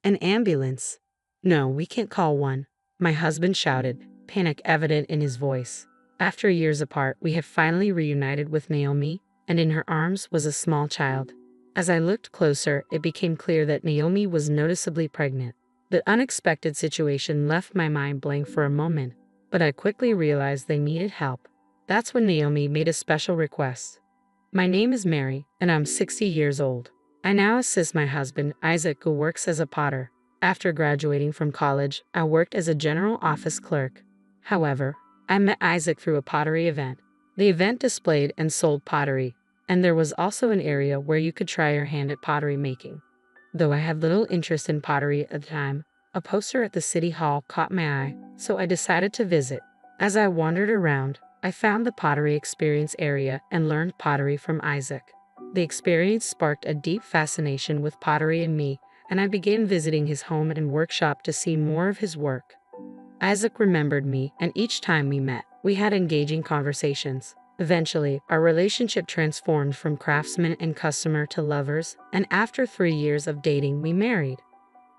An ambulance? No, we can't call one, my husband shouted, panic evident in his voice. After years apart, we had finally reunited with Naomi, and in her arms was a small child. As I looked closer, it became clear that Naomi was noticeably pregnant. The unexpected situation left my mind blank for a moment, but I quickly realized they needed help. That's when Naomi made a special request. My name is Mary, and I'm 60 years old. I now assist my husband, Isaac, who works as a potter. After graduating from college, I worked as a general office clerk. However, I met Isaac through a pottery event. The event displayed and sold pottery, and there was also an area where you could try your hand at pottery making. Though I had little interest in pottery at the time, a poster at the city hall caught my eye, so I decided to visit. As I wandered around, I found the pottery experience area and learned pottery from Isaac. The experience sparked a deep fascination with pottery in me, and I began visiting his home and workshop to see more of his work. Isaac remembered me, and each time we met, we had engaging conversations. Eventually, our relationship transformed from craftsman and customer to lovers, and after 3 years of dating, we married.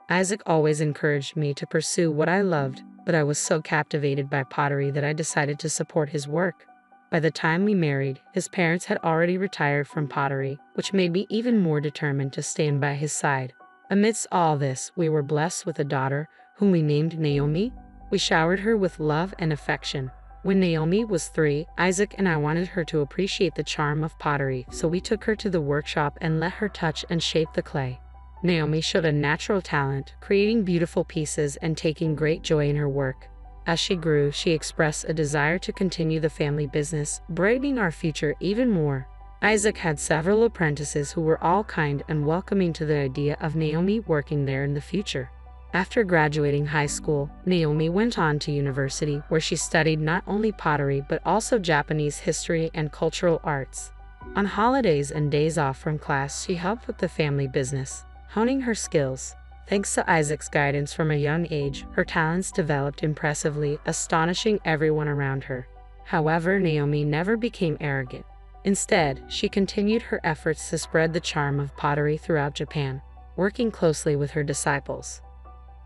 Isaac always encouraged me to pursue what I loved, but I was so captivated by pottery that I decided to support his work. By the time we married, his parents had already retired from pottery, which made me even more determined to stand by his side. Amidst all this, we were blessed with a daughter, whom we named Naomi. We showered her with love and affection. When Naomi was 3, Isaac and I wanted her to appreciate the charm of pottery, so we took her to the workshop and let her touch and shape the clay. Naomi showed a natural talent, creating beautiful pieces and taking great joy in her work. As she grew, she expressed a desire to continue the family business, brightening our future even more. Isaac had several apprentices who were all kind and welcoming to the idea of Naomi working there in the future. After graduating high school, Naomi went on to university, where she studied not only pottery but also Japanese history and cultural arts. On holidays and days off from class, she helped with the family business, honing her skills. Thanks to Isaac's guidance from a young age, her talents developed impressively, astonishing everyone around her. However, Naomi never became arrogant. Instead, she continued her efforts to spread the charm of pottery throughout Japan, working closely with her disciples.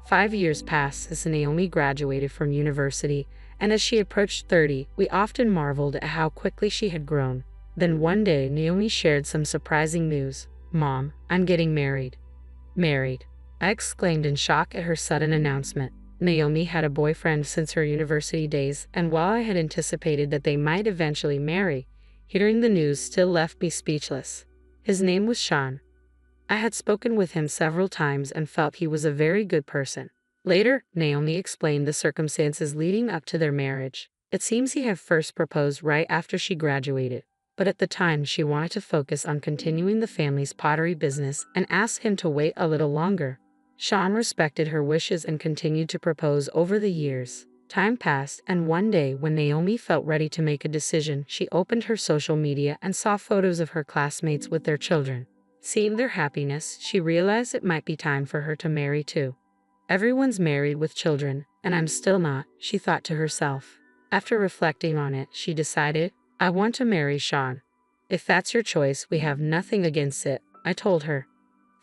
5 years passed as Naomi graduated from university, and as she approached 30, we often marveled at how quickly she had grown. Then one day, Naomi shared some surprising news. "Mom, I'm getting married." "Married?" I exclaimed in shock at her sudden announcement. Naomi had a boyfriend since her university days, and while I had anticipated that they might eventually marry, hearing the news still left me speechless. His name was Sean. I had spoken with him several times and felt he was a very good person. Later, Naomi explained the circumstances leading up to their marriage. It seems he had first proposed right after she graduated, but at the time she wanted to focus on continuing the family's pottery business and asked him to wait a little longer. Sean respected her wishes and continued to propose over the years. Time passed, and one day when Naomi felt ready to make a decision, she opened her social media and saw photos of her classmates with their children. Seeing their happiness, she realized it might be time for her to marry too. "Everyone's married with children, and I'm still not," she thought to herself. After reflecting on it, she decided, "I want to marry Sean." "If that's your choice, we have nothing against it," I told her.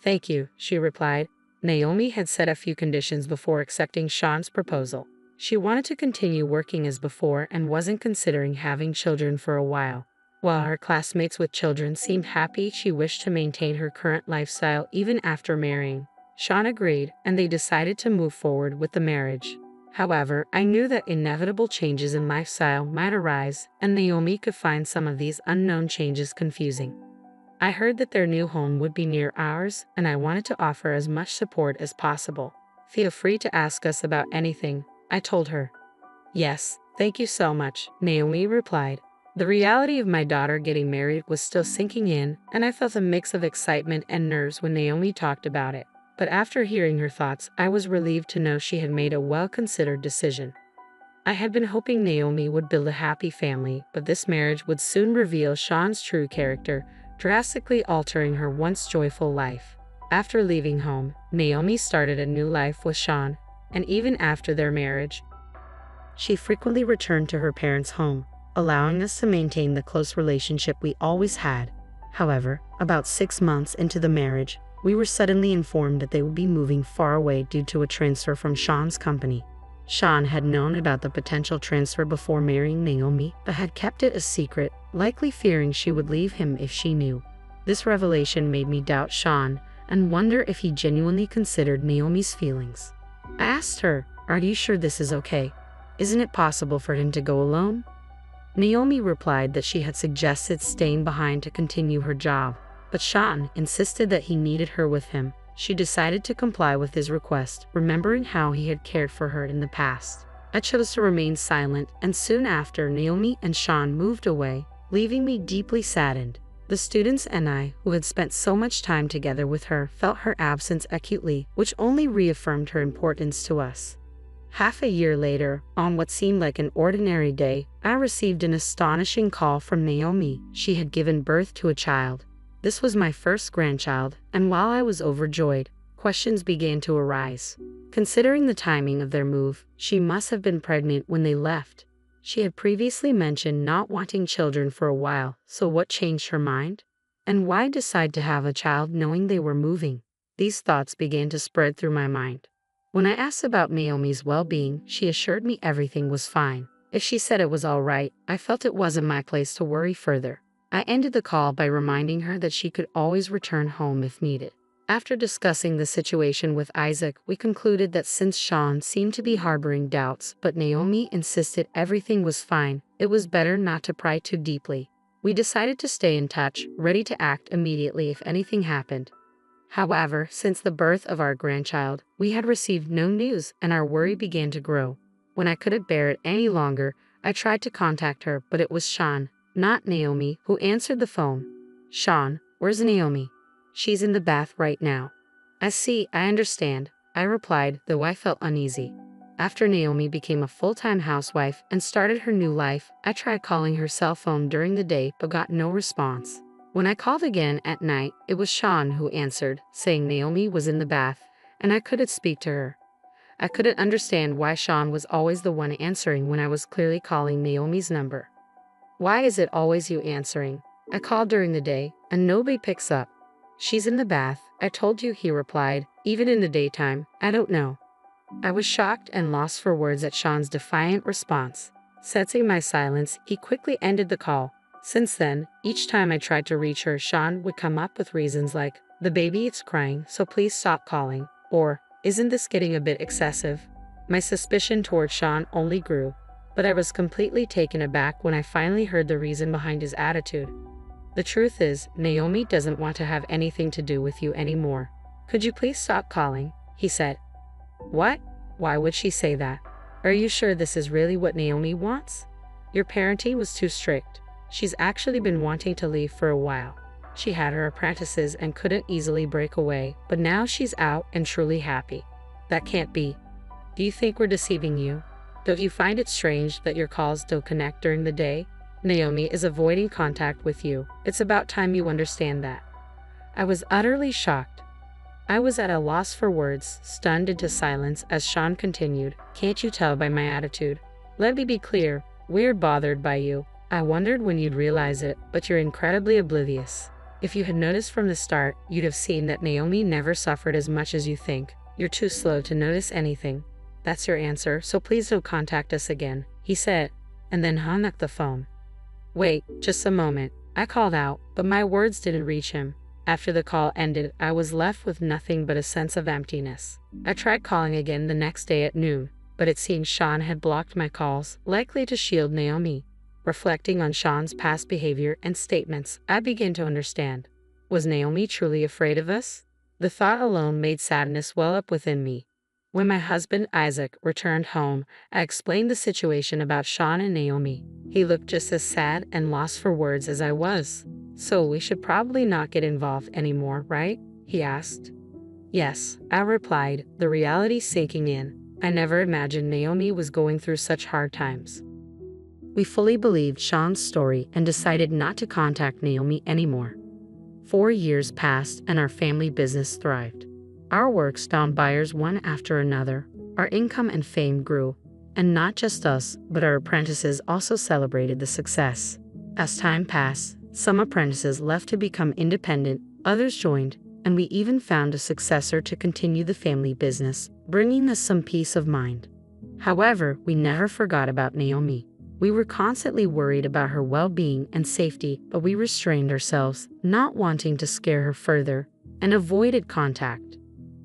"Thank you," she replied. Naomi had set a few conditions before accepting Sean's proposal. She wanted to continue working as before and wasn't considering having children for a while. While her classmates with children seemed happy, she wished to maintain her current lifestyle even after marrying. Sean agreed, and they decided to move forward with the marriage. However, I knew that inevitable changes in lifestyle might arise, and Naomi could find some of these unknown changes confusing. I heard that their new home would be near ours, and I wanted to offer as much support as possible. "Feel free to ask us about anything," I told her. "Yes, thank you so much," Naomi replied. The reality of my daughter getting married was still sinking in, and I felt a mix of excitement and nerves when Naomi talked about it. But after hearing her thoughts, I was relieved to know she had made a well-considered decision. I had been hoping Naomi would build a happy family, but this marriage would soon reveal Sean's true character, drastically altering her once joyful life. After leaving home, Naomi started a new life with Sean, and even after their marriage, she frequently returned to her parents' home, allowing us to maintain the close relationship we always had. However, about 6 months into the marriage, we were suddenly informed that they would be moving far away due to a transfer from Sean's company. Sean had known about the potential transfer before marrying Naomi, but had kept it a secret, likely fearing she would leave him if she knew. This revelation made me doubt Sean and wonder if he genuinely considered Naomi's feelings. I asked her, "Are you sure this is okay? Isn't it possible for him to go alone?" Naomi replied that she had suggested staying behind to continue her job, but Sean insisted that he needed her with him. She decided to comply with his request, remembering how he had cared for her in the past. I chose to remain silent, and soon after, Naomi and Sean moved away, leaving me deeply saddened. The students and I, who had spent so much time together with her, felt her absence acutely, which only reaffirmed her importance to us. Half a year later, on what seemed like an ordinary day, I received an astonishing call from Naomi. She had given birth to a child. This was my first grandchild, and while I was overjoyed, questions began to arise. Considering the timing of their move, she must have been pregnant when they left. She had previously mentioned not wanting children for a while, so what changed her mind? And why decide to have a child knowing they were moving? These thoughts began to spread through my mind. When I asked about Naomi's well-being, she assured me everything was fine. If she said it was all right, I felt it wasn't my place to worry further. I ended the call by reminding her that she could always return home if needed. After discussing the situation with Isaac, we concluded that since Sean seemed to be harboring doubts, but Naomi insisted everything was fine, it was better not to pry too deeply. We decided to stay in touch, ready to act immediately if anything happened. However, since the birth of our grandchild, we had received no news, and our worry began to grow. When I couldn't bear it any longer, I tried to contact her, but it was Sean, not Naomi, who answered the phone. "Sean, where's Naomi?" "She's in the bath right now." "I see, I understand," I replied, though I felt uneasy. After Naomi became a full-time housewife and started her new life, I tried calling her cell phone during the day but got no response. When I called again at night, it was Sean who answered, saying Naomi was in the bath, and I couldn't speak to her. I couldn't understand why Sean was always the one answering when I was clearly calling Naomi's number. "Why is it always you answering? I call during the day, and nobody picks up." "She's in the bath, I told you," he replied, "even in the daytime, I don't know." I was shocked and lost for words at Sean's defiant response. Sensing my silence, he quickly ended the call. Since then, each time I tried to reach her, Sean would come up with reasons like, "The baby is crying, so please stop calling," or, "Isn't this getting a bit excessive?" My suspicion toward Sean only grew, but I was completely taken aback when I finally heard the reason behind his attitude. "The truth is, Naomi doesn't want to have anything to do with you anymore. Could you please stop calling?" he said. "What? Why would she say that? Are you sure this is really what Naomi wants? Your parenting was too strict. She's actually been wanting to leave for a while. She had her apprentices and couldn't easily break away, but now she's out and truly happy. That can't be. Do you think we're deceiving you? Don't you find it strange that your calls don't connect during the day? Naomi is avoiding contact with you. It's about time you understand that." I was utterly shocked. I was at a loss for words, stunned into silence as Sean continued, "Can't you tell by my attitude? Let me be clear, we're bothered by you. I wondered when you'd realize it, but you're incredibly oblivious. If you had noticed from the start, you'd have seen that Naomi never suffered as much as you think. You're too slow to notice anything. That's your answer, so please don't contact us again," he said, and then hung up the phone. "Wait, just a moment," I called out, but my words didn't reach him. After the call ended, I was left with nothing but a sense of emptiness. I tried calling again the next day at noon, but it seemed Sean had blocked my calls, likely to shield Naomi. Reflecting on Sean's past behavior and statements, I began to understand. Was Naomi truly afraid of us? The thought alone made sadness well up within me. When my husband Isaac returned home, I explained the situation about Sean and Naomi. He looked just as sad and lost for words as I was. "So we should probably not get involved anymore, right?" he asked. "Yes," I replied, the reality sinking in. I never imagined Naomi was going through such hard times. We fully believed Sean's story and decided not to contact Naomi anymore. 4 years passed and our family business thrived. Our works found buyers one after another, our income and fame grew, and not just us, but our apprentices also celebrated the success. As time passed, some apprentices left to become independent, others joined, and we even found a successor to continue the family business, bringing us some peace of mind. However, we never forgot about Naomi. We were constantly worried about her well-being and safety, but we restrained ourselves, not wanting to scare her further, and avoided contact.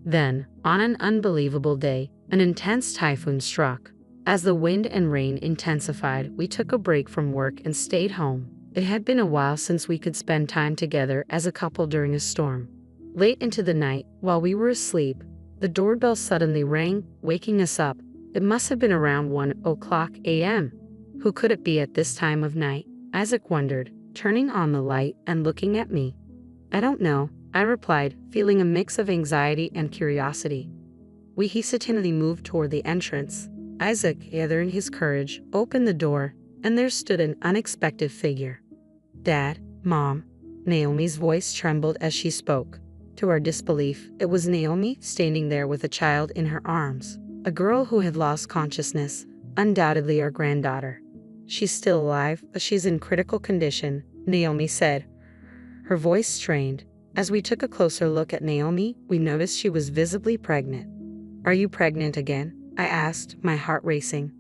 Then, on an unbelievable day, an intense typhoon struck. As the wind and rain intensified, we took a break from work and stayed home. It had been a while since we could spend time together as a couple during a storm. Late into the night, while we were asleep, the doorbell suddenly rang, waking us up. It must have been around 1:00 a.m. Who could it be at this time of night? Isaac wondered, turning on the light and looking at me. I don't know, I replied, feeling a mix of anxiety and curiosity. We hesitantly moved toward the entrance. Isaac, gathering his courage, opened the door, and there stood an unexpected figure. Dad, Mom. Naomi's voice trembled as she spoke. To our disbelief, it was Naomi standing there with a child in her arms, a girl who had lost consciousness, undoubtedly our granddaughter. She's still alive, but she's in critical condition, Naomi said, her voice strained. As we took a closer look at Naomi, we noticed she was visibly pregnant. Are you pregnant again? I asked, my heart racing.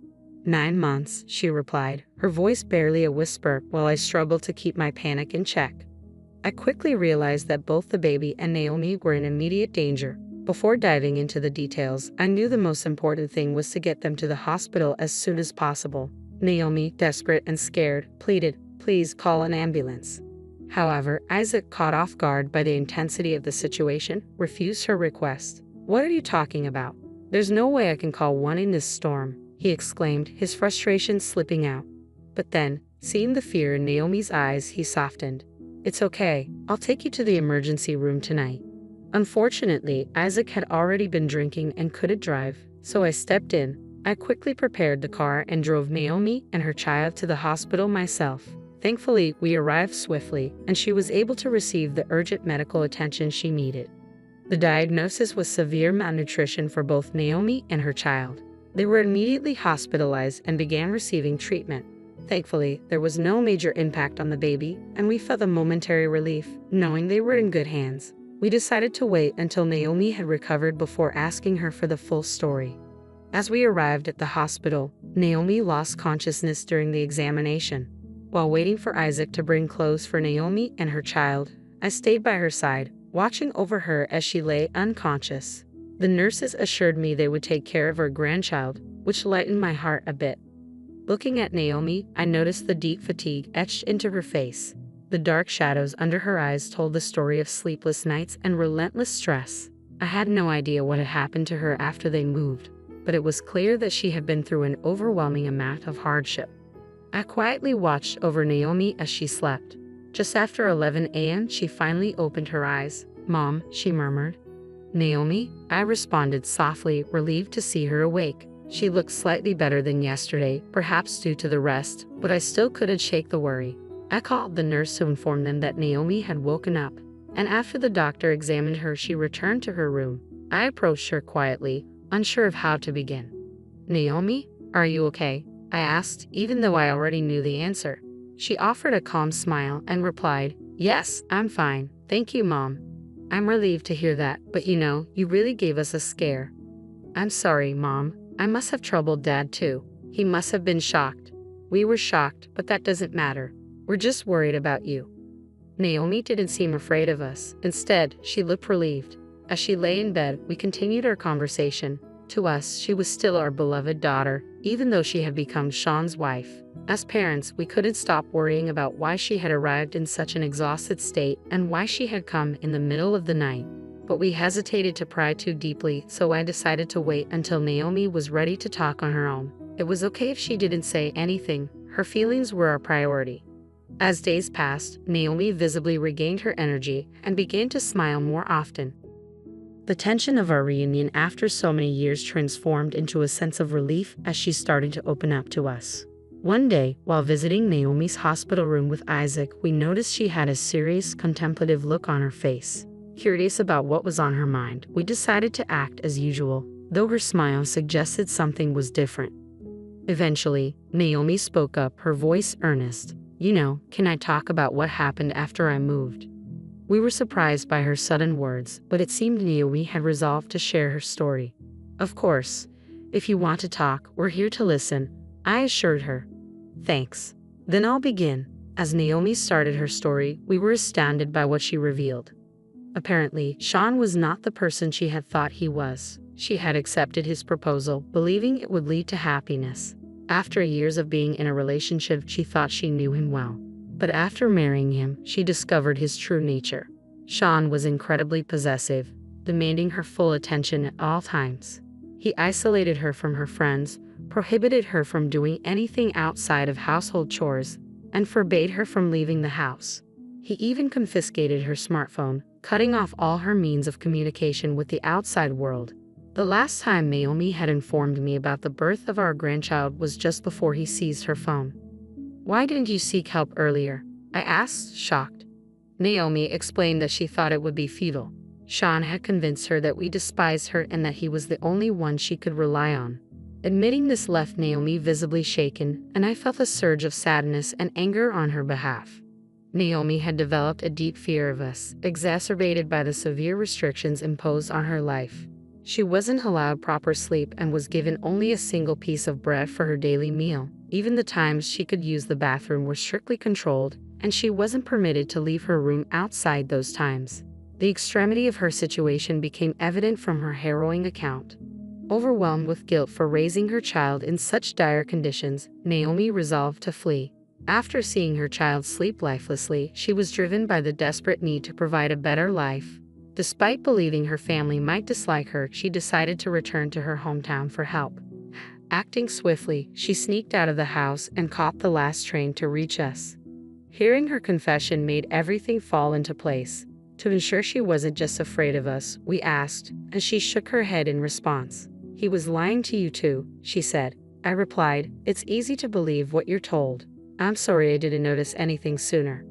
9 months, she replied, her voice barely a whisper while I struggled to keep my panic in check. I quickly realized that both the baby and Naomi were in immediate danger. Before diving into the details, I knew the most important thing was to get them to the hospital as soon as possible. Naomi, desperate and scared, pleaded, please call an ambulance. However, Isaac, caught off guard by the intensity of the situation, refused her request. What are you talking about? There's no way I can call one in this storm, he exclaimed, his frustration slipping out. But then, seeing the fear in Naomi's eyes, he softened. It's okay, I'll take you to the emergency room tonight. Unfortunately, Isaac had already been drinking and couldn't drive, so I stepped in. I quickly prepared the car and drove Naomi and her child to the hospital myself. Thankfully, we arrived swiftly, and she was able to receive the urgent medical attention she needed. The diagnosis was severe malnutrition for both Naomi and her child. They were immediately hospitalized and began receiving treatment. Thankfully, there was no major impact on the baby, and we felt a momentary relief, knowing they were in good hands. We decided to wait until Naomi had recovered before asking her for the full story. As we arrived at the hospital, Naomi lost consciousness during the examination. While waiting for Isaac to bring clothes for Naomi and her child, I stayed by her side, watching over her as she lay unconscious. The nurses assured me they would take care of her grandchild, which lightened my heart a bit. Looking at Naomi, I noticed the deep fatigue etched into her face. The dark shadows under her eyes told the story of sleepless nights and relentless stress. I had no idea what had happened to her after they moved, but it was clear that she had been through an overwhelming amount of hardship. I quietly watched over Naomi as she slept. Just after 11 a.m., she finally opened her eyes. Mom, she murmured. Naomi, I responded softly, relieved to see her awake. She looked slightly better than yesterday, perhaps due to the rest, but I still couldn't shake the worry. I called the nurse to inform them that Naomi had woken up, and after the doctor examined her, she returned to her room. I approached her quietly, unsure of how to begin. Naomi, are you okay? I asked, even though I already knew the answer. She offered a calm smile and replied, Yes, I'm fine. Thank you, Mom. I'm relieved to hear that, but you really gave us a scare. I'm sorry, Mom. I must have troubled Dad too. He must have been shocked. We were shocked, but that doesn't matter. We're just worried about you. Naomi didn't seem afraid of us. Instead, she looked relieved. As she lay in bed, we continued our conversation. To us, she was still our beloved daughter, even though she had become Sean's wife. As parents, we couldn't stop worrying about why she had arrived in such an exhausted state and why she had come in the middle of the night. But we hesitated to pry too deeply, so I decided to wait until Naomi was ready to talk on her own. It was okay if she didn't say anything. Her feelings were our priority. As days passed, Naomi visibly regained her energy and began to smile more often. The tension of our reunion after so many years transformed into a sense of relief as she started to open up to us. One day, while visiting Naomi's hospital room with Isaac, we noticed she had a serious, contemplative look on her face. Curious about what was on her mind, we decided to act as usual, though her smile suggested something was different. Eventually, Naomi spoke up, her voice earnest. Can I talk about what happened after I moved? We were surprised by her sudden words, but it seemed Naomi had resolved to share her story. Of course, if you want to talk, we're here to listen, I assured her. Thanks. Then I'll begin. As Naomi started her story, we were astounded by what she revealed. Apparently, Sean was not the person she had thought he was. She had accepted his proposal, believing it would lead to happiness. After years of being in a relationship, she thought she knew him well. But after marrying him, she discovered his true nature. Sean was incredibly possessive, demanding her full attention at all times. He isolated her from her friends, prohibited her from doing anything outside of household chores, and forbade her from leaving the house. He even confiscated her smartphone, cutting off all her means of communication with the outside world. The last time Naomi had informed me about the birth of our grandchild was just before he seized her phone. Why didn't you seek help earlier? I asked, shocked. Naomi explained that she thought it would be futile. Sean had convinced her that we despised her and that he was the only one she could rely on. Admitting this left Naomi visibly shaken, and I felt a surge of sadness and anger on her behalf. Naomi had developed a deep fear of us, exacerbated by the severe restrictions imposed on her life. She wasn't allowed proper sleep and was given only a single piece of bread for her daily meal. Even the times she could use the bathroom were strictly controlled, and she wasn't permitted to leave her room outside those times. The extremity of her situation became evident from her harrowing account. Overwhelmed with guilt for raising her child in such dire conditions, Naomi resolved to flee. After seeing her child sleep lifelessly, she was driven by the desperate need to provide a better life. Despite believing her family might dislike her, she decided to return to her hometown for help. Acting swiftly, she sneaked out of the house and caught the last train to reach us. Hearing her confession made everything fall into place. To ensure she wasn't just afraid of us, we asked, and she shook her head in response. He was lying to you too, she said. I replied, it's easy to believe what you're told. I'm sorry I didn't notice anything sooner.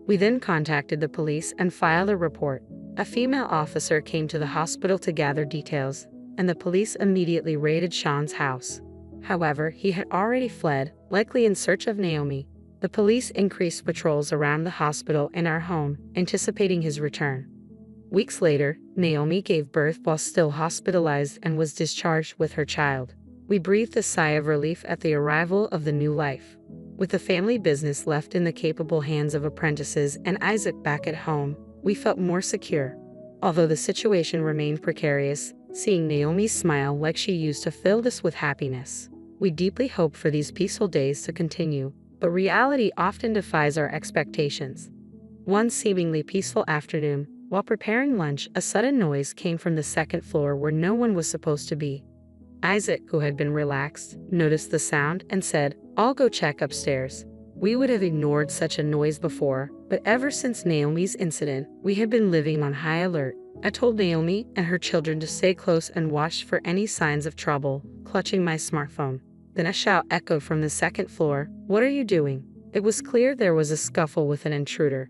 We then contacted the police and filed a report. A female officer came to the hospital to gather details, and the police immediately raided Sean's house. However, he had already fled, likely in search of Naomi. The police increased patrols around the hospital and our home, anticipating his return. Weeks later, Naomi gave birth while still hospitalized and was discharged with her child. We breathed a sigh of relief at the arrival of the new life. With the family business left in the capable hands of apprentices and Isaac back at home, we felt more secure. Although the situation remained precarious, seeing Naomi smile like she used to filled us with happiness. We deeply hope for these peaceful days to continue, but reality often defies our expectations. One seemingly peaceful afternoon, while preparing lunch, a sudden noise came from the second floor where no one was supposed to be. Isaac, who had been relaxed, noticed the sound and said, I'll go check upstairs. We would have ignored such a noise before, but ever since Naomi's incident, we had been living on high alert. I told Naomi and her children to stay close and watch for any signs of trouble, clutching my smartphone. Then a shout echoed from the second floor, What are you doing? It was clear there was a scuffle with an intruder.